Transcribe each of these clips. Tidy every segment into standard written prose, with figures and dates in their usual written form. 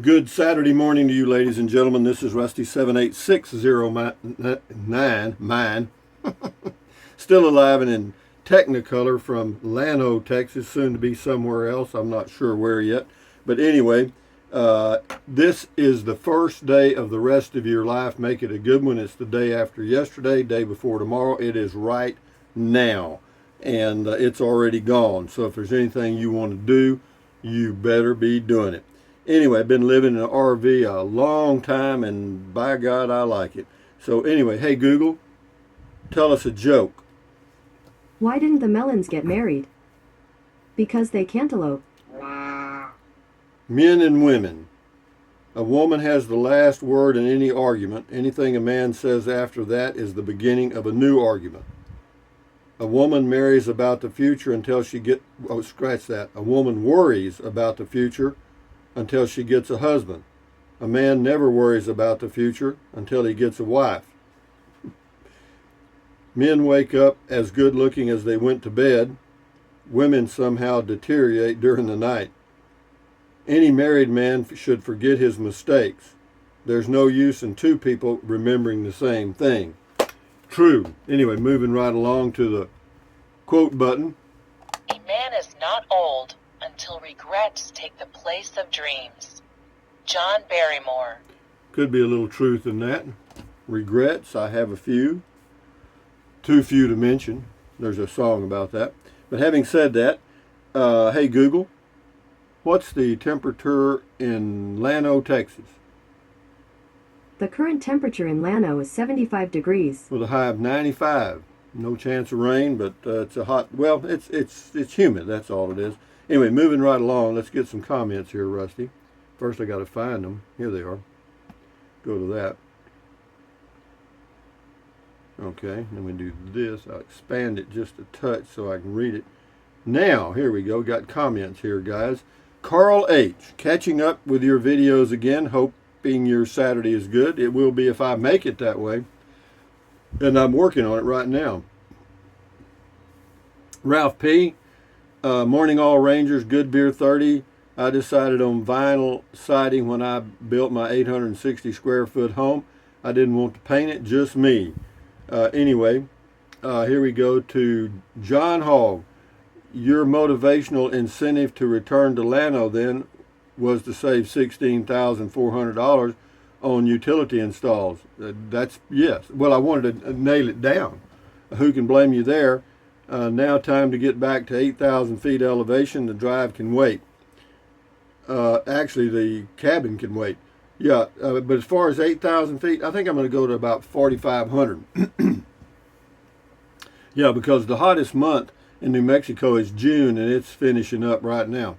Good Saturday morning to you, ladies and gentlemen. This is Rusty 78609, mine. Still alive and in Technicolor from Llano, Texas, soon to be somewhere else. I'm not sure where yet. But anyway, this is the first day of the rest of your life. Make it a good one. It's the day after yesterday, day before tomorrow. It is right now. And it's already gone. So if there's anything you want to do, you better be doing it. Anyway, I've been living in an RV a long time, and by God, I like it. So anyway, hey Google, tell us a joke. Why didn't the melons get married? Because they cantaloupe. Men and women. A woman has the last word in any argument. Anything a man says after that is the beginning of a new argument. A woman marries about the future until she scratch that. A woman worries about the future until she gets a husband. A man never worries about the future until he gets a wife. Men wake up as good looking as they went to bed. Women somehow deteriorate during the night. Any married man should forget his mistakes. There's no use in two people remembering the same thing. True. Anyway, moving right along to the quote button. A man is not old until regrets take the place of dreams. John Barrymore. Could be a little truth in that. Regrets, I have a few. Too few to mention. There's a song about that. But having said that, hey Google, what's the temperature in Llano, Texas? The current temperature in Llano is 75 degrees. With a high of 95. No chance of rain, but it's a hot, well, it's humid, that's all it is. Anyway, moving right along, let's get some comments here, Rusty. First I got to find them. Here they are. Go to that. Okay, then we do this. I'll expand it just a touch so I can read it. Now, here we go. Got comments here, guys. Carl H. Catching up with your videos again. Hoping your Saturday is good. It will be if I make it that way. And I'm working on it right now. Ralph P. Morning all Rangers, good beer 30. I decided on vinyl siding when I built my 860 square foot home. I didn't want to paint it, just me. Anyway, here we go to John Hogg. Your motivational incentive to return to Llano then was to save $16,400 on utility installs. That's, yes. Well, I wanted to nail it down. Who can blame you there? Now time to get back to 8,000 feet elevation. The drive can wait. Actually, the cabin can wait. Yeah, but as far as 8,000 feet, I think I'm going to go to about 4,500. Yeah, because the hottest month in New Mexico is June, and it's finishing up right now.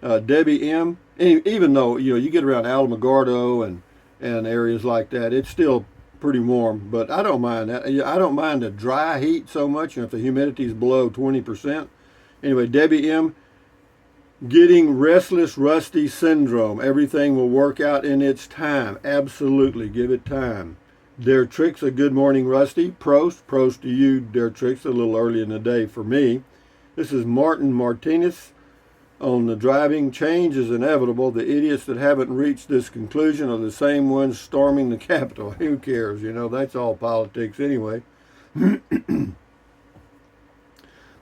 Debbie M., even though, you get around Alamogordo and areas like that, it's still pretty warm, but I don't mind that. I don't mind the dry heat so much, if the humidity is below 20%. Anyway, Debbie M., getting restless Rusty syndrome. Everything will work out in its time. Absolutely, give it time. Dare Tricks, a good morning, Rusty. Prost to you, Dare Tricks, a little early in the day for me. This is Martin Martinez. On the driving, change is inevitable. The idiots that haven't reached this conclusion are the same ones storming the Capitol. Who cares? That's all politics anyway. The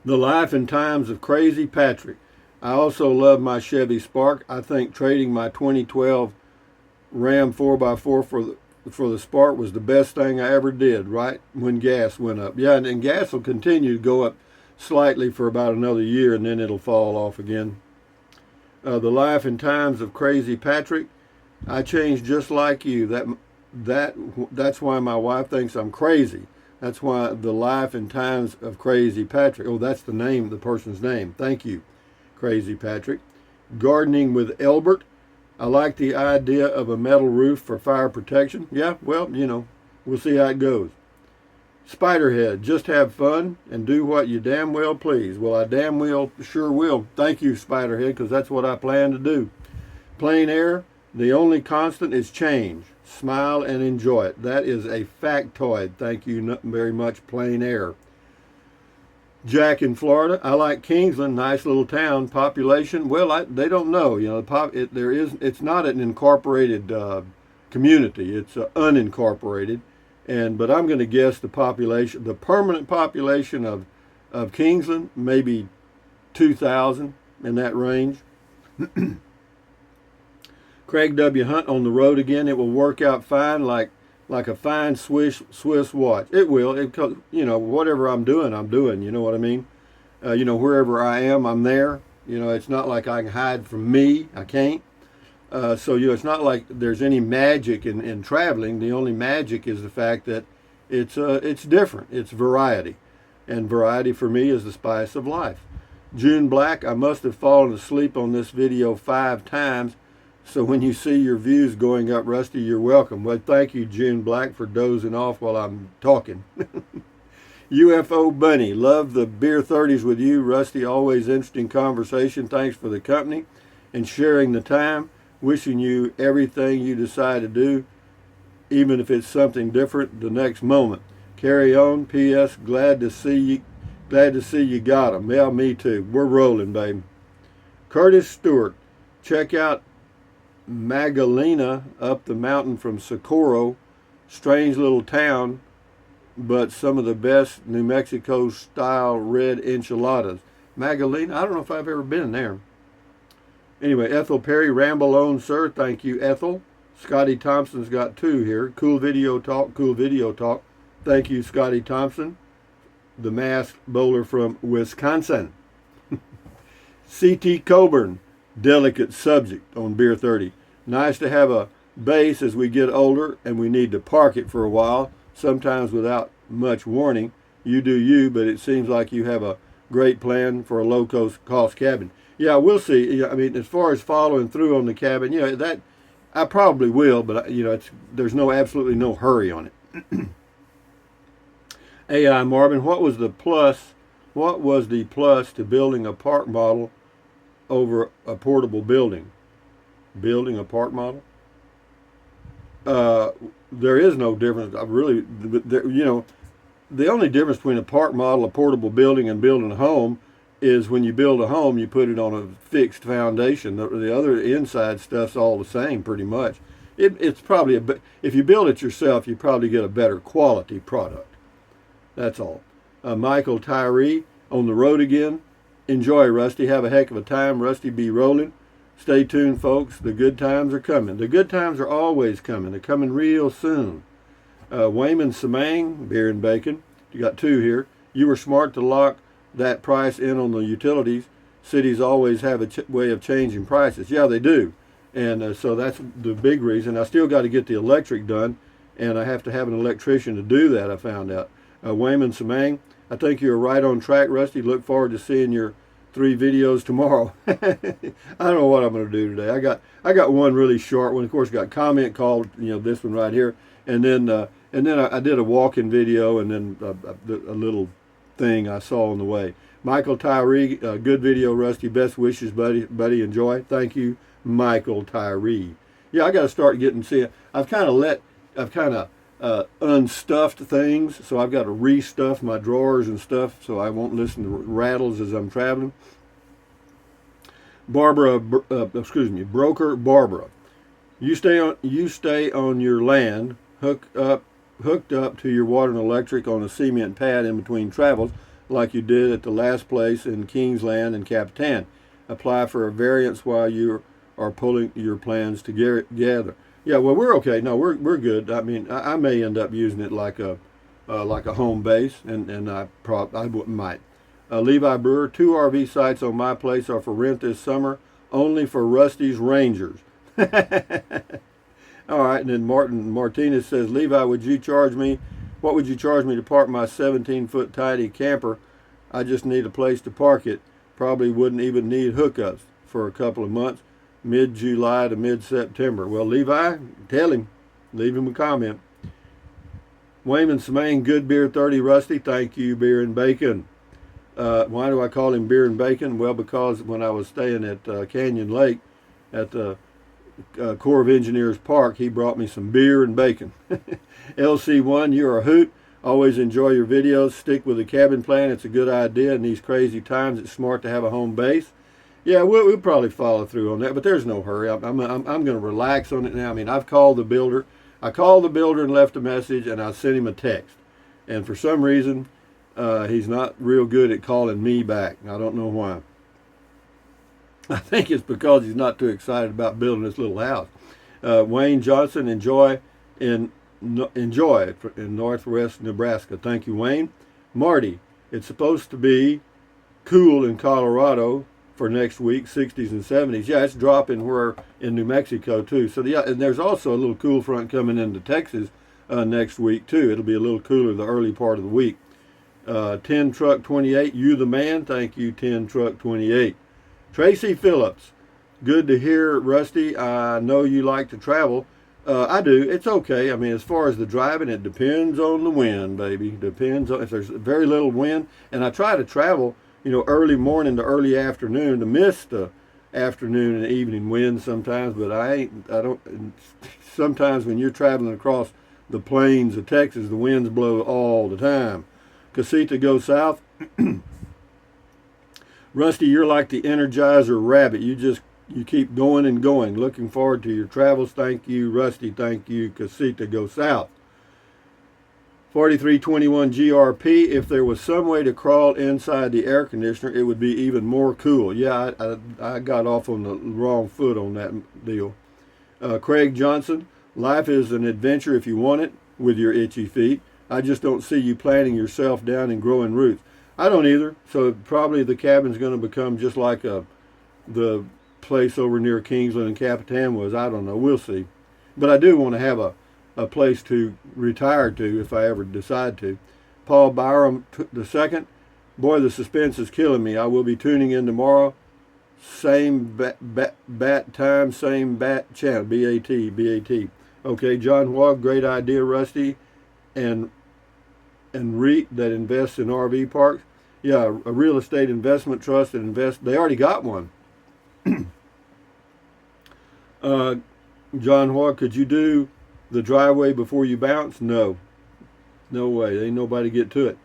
life and times of Crazy Patrick. I also love my Chevy Spark. I think trading my 2012 Ram 4x4 for the Spark was the best thing I ever did, right when gas went up. Yeah, and gas will continue to go up slightly for about another year, and then it'll fall off again. The life and times of Crazy Patrick. I changed just like you. That's why my wife thinks I'm crazy. That's why the life and times of Crazy Patrick. Oh, that's the name, the person's name. Thank you, Crazy Patrick. Gardening with Elbert. I like the idea of a metal roof for fire protection. Yeah, well, we'll see how it goes. Spiderhead, just have fun and do what you damn well please. Well, I damn well sure will. Thank you, Spiderhead, because that's what I plan to do. Plain air, the only constant is change. Smile and enjoy it. That is a factoid. Thank you very much, Plain Air. Jack in Florida. I like Kingsland, nice little town. Population, well, they don't know. You know, it's not an incorporated community. It's unincorporated, but I'm going to guess the population, the permanent population of Kingsland, maybe 2,000 in that range. Craig W. Hunt, on the road again. It will work out fine, like a fine Swiss watch. It will. You know, whatever I'm doing. You know what I mean? You know, wherever I am, I'm there. You know, it's not like I can hide from me. I can't. So, you know, it's not like there's any magic in traveling. The only magic is the fact that it's different. It's variety. And variety for me is the spice of life. June Black, I must have fallen asleep on this video 5 times. So when you see your views going up, Rusty, you're welcome. Well, thank you, June Black, for dozing off while I'm talking. UFO Bunny, love the beer 30s with you, Rusty. Always interesting conversation. Thanks for the company and sharing the time. Wishing you everything you decide to do, even if it's something different the next moment. Carry on. P.S. Glad to see you. Glad to see you got them. Yeah, me too. We're rolling, baby. Curtis Stewart, check out Magdalena up the mountain from Socorro. Strange little town, but some of the best New Mexico style red enchiladas. Magdalena, I don't know if I've ever been there. Anyway, Ethel Perry, ramble on, sir. Thank you, Ethel. Scotty Thompson's got 2 here. Cool video talk, cool video talk. Thank you, Scotty Thompson, the masked bowler from Wisconsin. C.T. Coburn, delicate subject on Beer 30. Nice to have a base as we get older and we need to park it for a while, sometimes without much warning. You do you, but it seems like you have a great plan for a low-cost cabin. Yeah, we'll see. I mean, as far as following through on the cabin, you know, that I probably will, but you know, there's absolutely no hurry on it. AI Marvin, what was the plus to building a park model over a portable building? Building a park model? There is no difference. You know, the only difference between a park model, a portable building, and building a home is when you build a home, you put it on a fixed foundation. The other inside stuff's all the same, pretty much. It's probably if you build it yourself, you probably get a better quality product. That's all. Michael Tyree, on the road again. Enjoy, Rusty. Have a heck of a time. Rusty be rolling. Stay tuned, folks. The good times are coming. The good times are always coming. They're coming real soon. Wayman Samang, beer and bacon. You got 2 here. You were smart to lock that price in on the utilities. Cities always have a way of changing prices. Yeah, they do. And so that's the big reason. I still got to get the electric done, and I have to have an electrician to do that, I found out. Wayman Samang, I think you're right on track, Rusty. Look forward to seeing your 3 videos tomorrow. I don't know what I'm going to do today. I got one really short one. Of course, got comment called, you know, this one right here, and then I did a walk-in video, and then a little thing I saw on the way. Michael Tyree, good video, Rusty. Best wishes, buddy. Enjoy. Thank you, Michael Tyree. Yeah, I got to start I've kind of unstuffed things, so I've got to restuff my drawers and stuff so I won't listen to rattles as I'm traveling. Broker Barbara, you stay on your land, hooked up to your water and electric on a cement pad in between travels, like you did at the last place in Kingsland and Capitan. Apply for a variance while you are pulling your plans together. Yeah, well, we're okay. No, we're good. I mean, I may end up using it like a home base, and I might. Levi Brewer, 2 RV sites on my place are for rent this summer, only for Rusty's Rangers. All right, and then Martin Martinez says, Levi, what would you charge me to park my 17-foot tidy camper? I just need a place to park it. Probably wouldn't even need hookups for a couple of months, mid-July to mid-September. Well, Levi, tell him. Leave him a comment. Wayman Samang, good beer 30, Rusty. Thank you, beer and bacon. Why do I call him beer and bacon? Well, because when I was staying at Canyon Lake at the Corps of Engineers Park, he brought me some beer and bacon. LC1, you're a hoot. Always enjoy your videos. Stick with the cabin plan. It's a good idea. In these crazy times, it's smart to have a home base. Yeah, we'll probably follow through on that, but there's no hurry. I'm going to relax on it now. I mean, I've called the builder. I called the builder and left a message, and I sent him a text. And for some reason, he's not real good at calling me back. I don't know why. I think it's because he's not too excited about building this little house. Wayne Johnson, enjoy in Northwest Nebraska. Thank you, Wayne. Marty, it's supposed to be cool in Colorado for next week, 60s and 70s. Yeah, it's dropping where in New Mexico too. So yeah, and there's also a little cool front coming into Texas next week too. It'll be a little cooler the early part of the week. 10 Truck 28, you the man. Thank you, 10 Truck 28. Tracy Phillips, good to hear, Rusty. I know you like to travel. I do. It's okay. I mean, as far as the driving, it depends on the wind, baby. Depends on if there's very little wind. And I try to travel, early morning to early afternoon to miss the afternoon and evening wind sometimes. But I don't. Sometimes when you're traveling across the plains of Texas, the winds blow all the time. Casita go south. Rusty, you're like the Energizer rabbit. You keep going and going. Looking forward to your travels. Thank you, Rusty. Thank you, Casita go south. 4321 GRP. If there was some way to crawl inside the air conditioner, it would be even more cool. Yeah, I got off on the wrong foot on that deal. Craig Johnson, life is an adventure if you want it with your itchy feet. I just don't see you planting yourself down and growing roots. I don't either. So probably the cabin's going to become just like the place over near Kingsland and Capitan was. I don't know. We'll see. But I do want to have a place to retire to if I ever decide to. Paul Byram II. Boy, the suspense is killing me. I will be tuning in tomorrow. Same bat time, same bat channel. B-A-T. Okay, John Hogg, great idea, Rusty. And REIT that invests in RV parks. Yeah, a real estate investment trust that invests. They already got one. John Hogg, could you do the driveway before you bounce? No. No way. Ain't nobody get to it.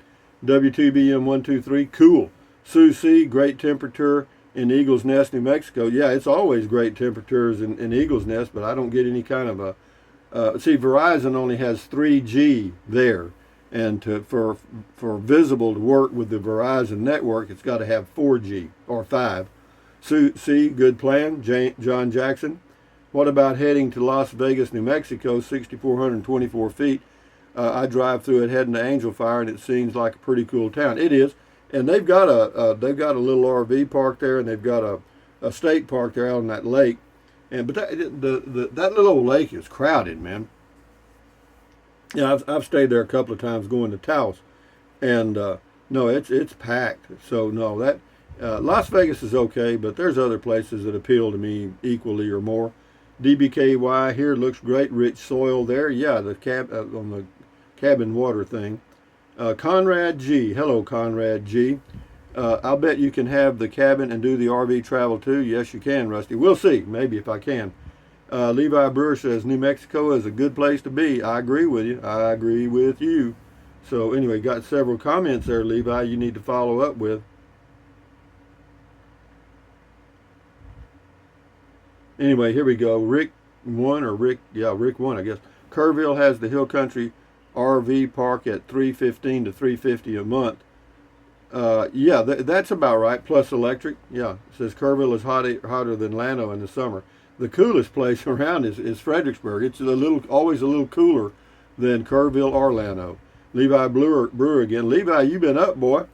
W2BM123, cool. Sue C, great temperature in Eagles Nest, New Mexico. Yeah, it's always great temperatures in Eagles Nest, but I don't get any kind of see, Verizon only has 3G there. And for Visible to work with the Verizon network, it's got to have 4G or 5. Sue C, good plan. John Jackson. What about heading to Las Vegas, New Mexico, 6,424 feet? I drive through it heading to Angel Fire, and it seems like a pretty cool town. It is, and they've got a little RV park there, and they've got a state park there out on that lake. But that little old lake is crowded, man. Yeah, I've stayed there a couple of times going to Taos, and no, it's packed. So no, that Las Vegas is okay, but there's other places that appeal to me equally or more. DBKY here looks great, rich soil there. Yeah, the on the cabin water thing. Conrad G, hello Conrad G. I'll bet you can have the cabin and do the RV travel too. Yes, you can, Rusty. We'll see, maybe if I can. Levi Brewer says New Mexico is a good place to be. I agree with you. I agree with you. So anyway, got several comments there, Levi, you need to follow up with. Anyway, here we go. Rick 1, I guess. Kerrville has the Hill Country RV park at $315 to $350 a month. Yeah, that's about right. Plus electric. Yeah, it says Kerrville is hotter than Llano in the summer. The coolest place around is Fredericksburg. It's always a little cooler than Kerrville or Llano. Levi Brewer again. Levi, you been up, boy.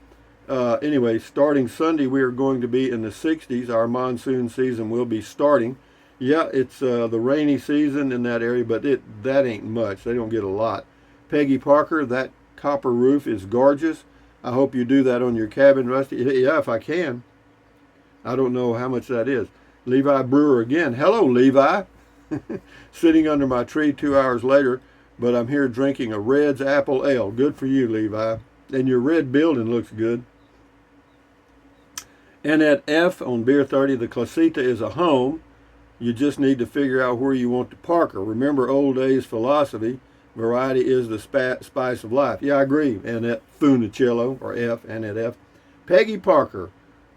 Anyway, starting Sunday, we are going to be in the 60s. Our monsoon season will be starting. Yeah, it's the rainy season in that area, but that ain't much. They don't get a lot. Peggy Parker, that copper roof is gorgeous. I hope you do that on your cabin, Rusty. Yeah, if I can. I don't know how much that is. Levi Brewer again. Hello, Levi. Sitting under my tree 2 hours later, but I'm here drinking a Red's Apple Ale. Good for you, Levi. And your red building looks good. And at F on Beer 30, the Clasita is a home. You just need to figure out where you want to park her. Remember old days philosophy. Variety is the spice of life. Yeah, I agree. Annette Funicello, or F, Annette F. Peggy Parker.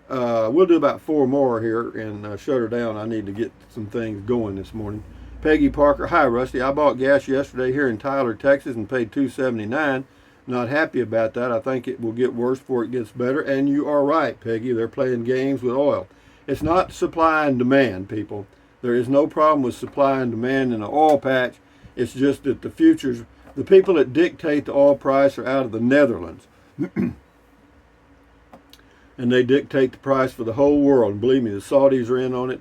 We'll do about 4 more here and shut her down. I need to get some things going this morning. Peggy Parker. Hi, Rusty. I bought gas yesterday here in Tyler, Texas, and paid $2.79. Not happy about that. I think it will get worse before it gets better. And you are right, Peggy. They're playing games with oil. It's not supply and demand, people. There is no problem with supply and demand in an oil patch. It's just that the futures, the people that dictate the oil price are out of the Netherlands. And they dictate the price for the whole world. And believe me, the Saudis are in on it,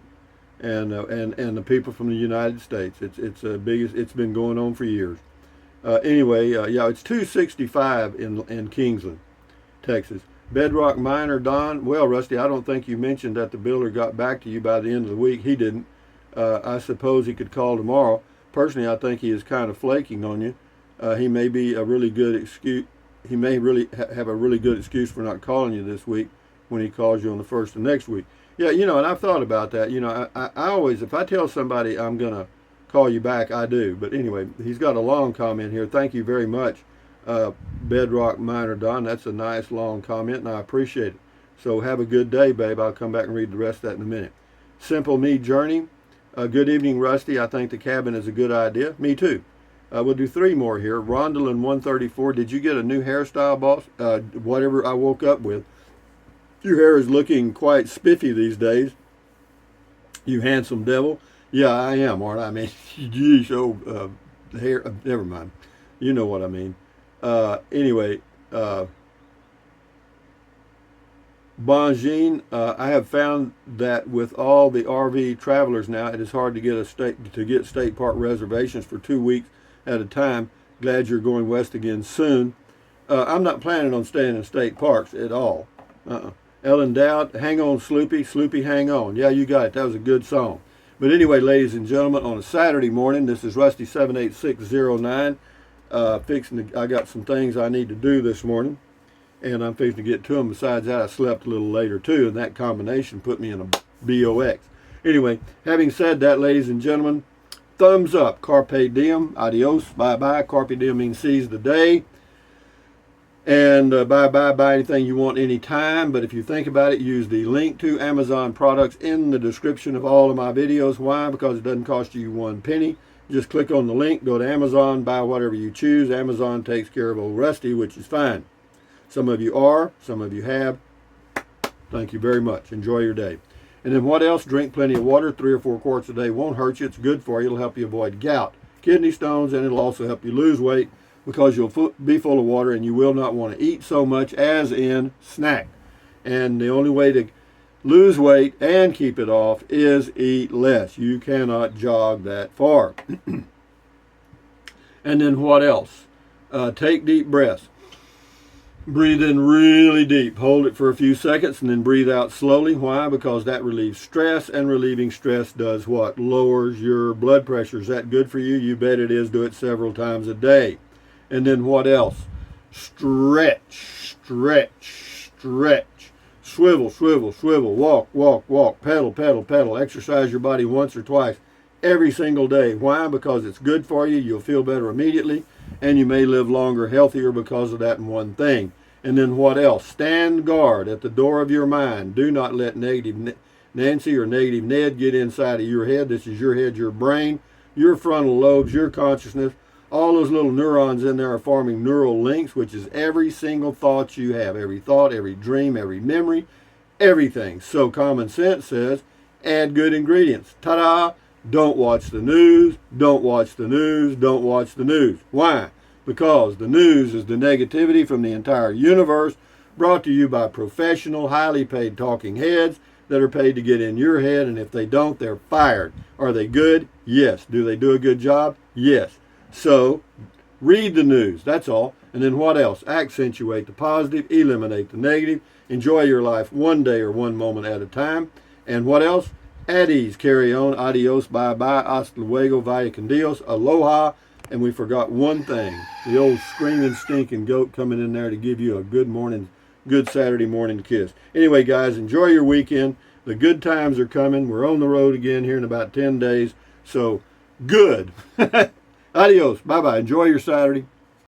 and the people from the United States. It's been going on for years. Anyway, yeah, it's 265 in Kingsland, Texas. Bedrock Miner Don. Well, Rusty, I don't think you mentioned that the builder got back to you by the end of the week. He didn't. I suppose he could call tomorrow. Personally, I think he is kind of flaking on you. He may be a really good excuse. He may really have a really good excuse for not calling you this week when he calls you on the first of next week. Yeah, and I've thought about that. I always, if I tell somebody I'm going to call you back, I do. But anyway, he's got a long comment here. Thank you very much, Bedrock Miner Don. That's a nice long comment, and I appreciate it. So have a good day, babe. I'll come back and read the rest of that in a minute. Simple Me Journey. Good evening, Rusty. I think the cabin is a good idea. Me too. We'll do 3 more here. Rondalyn 134. Did you get a new hairstyle, boss? Whatever I woke up with. Your hair is looking quite spiffy these days. You handsome devil. Yeah, I am, aren't I? I mean, geez, the hair. Never mind. You know what I mean. Anyway, Bonjean, I have found that with all the RV travelers now, it is hard to get state park reservations for 2 weeks at a time. Glad you're going west again soon. I'm not planning on staying in state parks at all. Ellen Dowd, hang on, Sloopy. Sloopy, hang on. Yeah, you got it. That was a good song. But anyway, ladies and gentlemen, on a Saturday morning, this is Rusty 78609. I got some things I need to do this morning, and I'm fixing to get to them. Besides that, I slept a little later too, and that combination put me in a BOX. Anyway, having said that, ladies and gentlemen, thumbs up. Carpe diem. Adios. Bye-bye. Carpe diem means seize the day. And buy anything you want anytime. But if you think about it, use the link to Amazon products in the description of all of my videos. Why? Because it doesn't cost you 1 penny. Just click on the link, go to Amazon, buy whatever you choose. Amazon takes care of old Rusty, which is fine. Some of you are, some of you have. Thank you very much. Enjoy your day. And then what else? Drink plenty of water. 3 or 4 quarts a day won't hurt you. It's good for you. It'll help you avoid gout, kidney stones, and it'll also help you lose weight, because you'll be full of water and you will not want to eat so much, as in snack. And the only way to lose weight and keep it off is eat less. You cannot jog that far. And then what else? Take deep breaths. Breathe in really deep. Hold it for a few seconds and then breathe out slowly. Why? Because that relieves stress, and relieving stress does what? Lowers your blood pressure. Is that good for you? You bet it is. Do it several times a day. And then what else? Stretch, stretch, stretch. Swivel, swivel, swivel. Walk, walk, walk. Pedal, pedal, pedal. Exercise your body once or twice every single day. Why? Because it's good for you. You'll feel better immediately, and you may live longer, healthier because of that one thing. And then what else? Stand guard at the door of your mind. Do not let negative Nancy or negative Ned get inside of your head. This is your head, your brain, your frontal lobes, your consciousness. All those little neurons in there are forming neural links, which is every single thought you have. Every thought, every dream, every memory, everything. So common sense says, add good ingredients. Ta-da! Don't watch the news. Don't watch the news. Don't watch the news. Why? Because the news is the negativity from the entire universe, brought to you by professional, highly paid talking heads that are paid to get in your head, and if they don't, they're fired. Are they good? Yes. Do they do a good job? Yes. So, read the news, that's all. And then what else? Accentuate the positive, eliminate the negative, enjoy your life one day or one moment at a time. And what else? At ease, carry on, adios, bye-bye, hasta luego, vaya con Dios, aloha. And we forgot one thing, the old screaming, stinking goat coming in there to give you a good morning, good Saturday morning kiss. Anyway, guys, enjoy your weekend. The good times are coming. We're on the road again here in about 10 days. So, good. Adios. Bye bye. Enjoy your Saturday.